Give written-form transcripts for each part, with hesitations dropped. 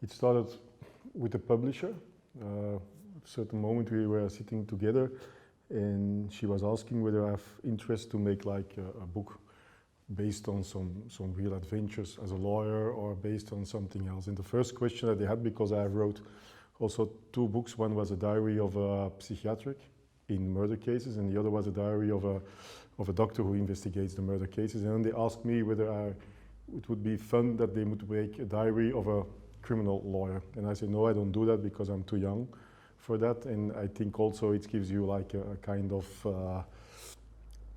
It started with a publisher. At a certain moment we were sitting together and she was asking whether I have interest to make like a book based on some real adventures as a lawyer or based on something else. And the first question that they had, because I wrote also 2 books, one was a diary of a psychiatric in murder cases and the other was a diary of a doctor who investigates the murder cases. And then they asked me whether it would be fun that they would make a diary of a criminal lawyer. And I said, no, I don't do that because I'm too young for that. And I think also it gives you like a kind of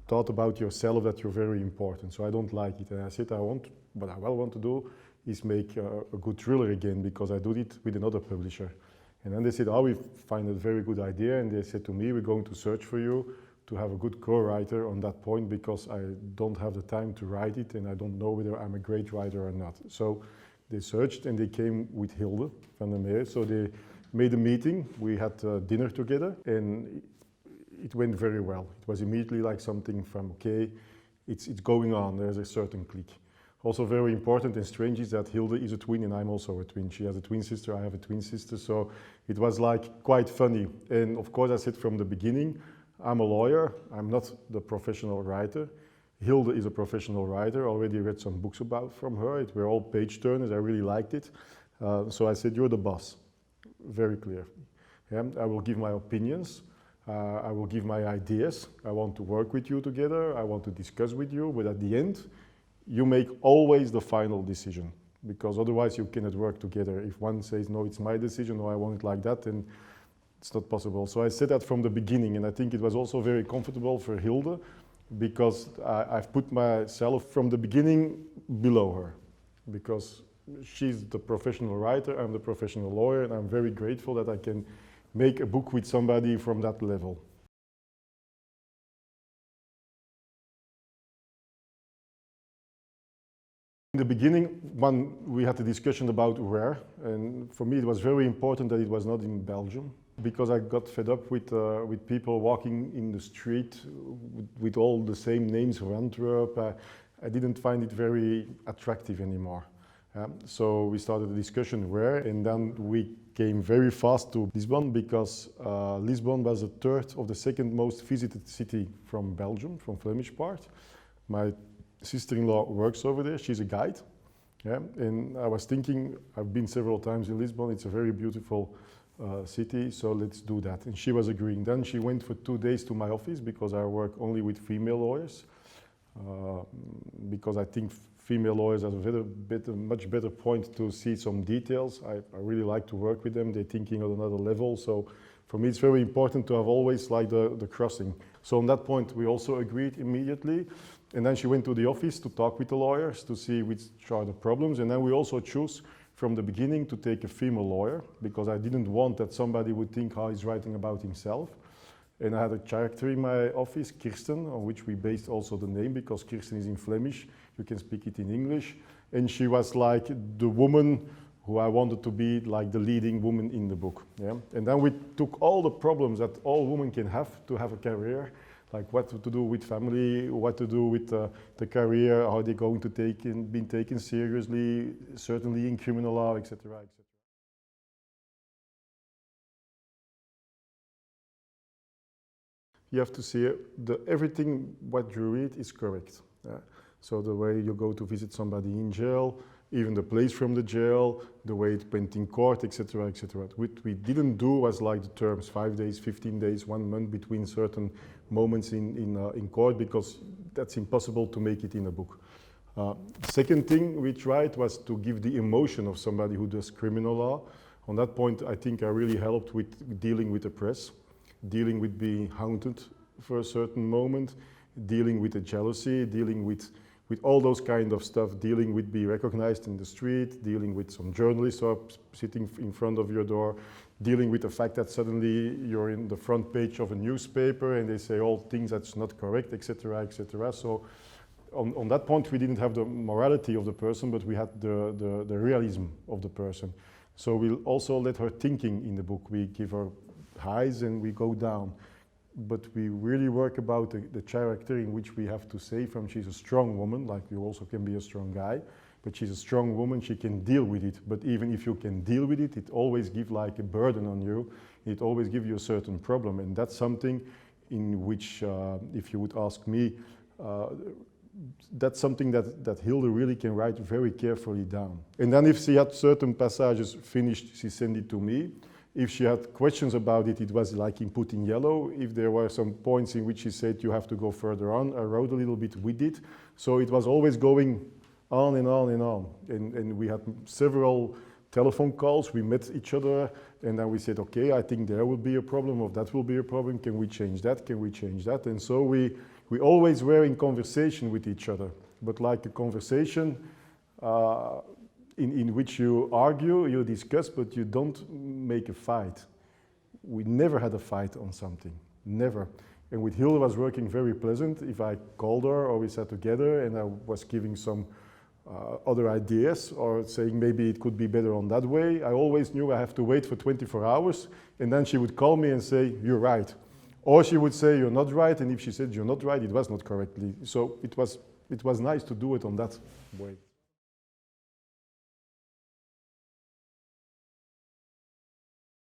thought about yourself that you're very important. So I don't like it. And I said, what I well want to do is make a good thriller again, because I did it with another publisher. And then they said, oh, we find it a very good idea. And they said to me, we're going to search for you to have a good co-writer on that point, because I don't have the time to write it and I don't know whether I'm a great writer or not. So they searched and they came with Hilde van der Meer. So they made a meeting, we had dinner together and it went very well. It was immediately like something from, okay, it's going on, there's a certain click. Also very important and strange is that Hilde is a twin and I'm also a twin. She has a twin sister, I have a twin sister, so it was like quite funny. And of course I said from the beginning, I'm a lawyer, I'm not the professional writer. Hilde is a professional writer, already read some books from her, it were all page turners, I really liked it. So I said, you're the boss, very clear. Yeah, I will give my opinions, I will give my ideas, I want to work with you together, I want to discuss with you, but at the end, you make always the final decision, because otherwise you cannot work together. If one says, no, it's my decision, no, I want it like that, then it's not possible. So I said that from the beginning, and I think it was also very comfortable for Hilde, because I've put myself from the beginning below her, because she's the professional writer, I'm the professional lawyer, and I'm very grateful that I can make a book with somebody from that level. In the beginning, we had a discussion about where, and for me it was very important that it was not in Belgium, because I got fed up with people walking in the street with all the same names for Antwerp. I didn't find it very attractive anymore. So we started a discussion where, and then we came very fast to Lisbon, because Lisbon was the 3rd of the 2nd most visited city from Belgium, from Flemish part. My sister-in-law works over there, she's a guide. Yeah? And I was thinking, I've been several times in Lisbon, it's a very beautiful city, so let's do that. And she was agreeing. Then she went for 2 days to my office, because I work only with female lawyers, because I think female lawyers have a much better point to see some details. I really like to work with them, they're thinking on another level, so for me it's very important to have always like the crossing. So on that point we also agreed immediately. And then she went to the office to talk with the lawyers to see which are the problems. And then we also chose from the beginning to take a female lawyer, because I didn't want that somebody would think how he's writing about himself. And I had a character in my office, Kirsten, on which we based also the name, because Kirsten is in Flemish, you can speak it in English. And she was like the woman who I wanted to be like the leading woman in the book. Yeah? And then we took all the problems that all women can have to have a career, like what to do with family, what to do with the career, how they're going to be taken seriously, certainly in criminal law, etc., etc. You have to see everything what you read is correct. So the way you go to visit somebody in jail, even the place from the jail, the way it went in court, etc., etc. What we didn't do was like the terms 5 days, 15 days, 1 month between certain moments in court, because that's impossible to make it in a book. Second thing we tried was to give the emotion of somebody who does criminal law. On that point, I think I really helped with dealing with the press, dealing with being haunted for a certain moment, dealing with the jealousy, dealing with all those kind of stuff, dealing with being recognized in the street, dealing with some journalists who are sitting in front of your door, dealing with the fact that suddenly you're in the front page of a newspaper and they say all things that's not correct, etc., etc. So on that point we didn't have the morality of the person, but we had the realism of the person. So we'll also let her thinking in the book. We give her highs and we go down. But we really work about the character in which we have to say from she's a strong woman, like you also can be a strong guy. but she's a strong woman, she can deal with it. But even if you can deal with it, it always gives like a burden on you. It always gives you a certain problem, and that's something in which, if you would ask me, that's something that Hilde really can write very carefully down. And then if she had certain passages finished, she sent it to me. If she had questions about it, it was like input in yellow. If there were some points in which she said you have to go further on, I wrote a little bit with it. So it was always going on and on and on. And we had several telephone calls, we met each other, and then we said, okay, I think there will be a problem, or that will be a problem, can we change that, can we change that? And so we always were in conversation with each other, but like a conversation in which you argue, you discuss, but you don't make a fight. We never had a fight on something, never. And with Hilde was working very pleasant. If I called her or we sat together and I was giving some other ideas or saying maybe it could be better on that way, I always knew I have to wait for 24 hours, and then she would call me and say, you're right. Or she would say, you're not right, and if she said you're not right, it was not correctly. So it was nice to do it on that way.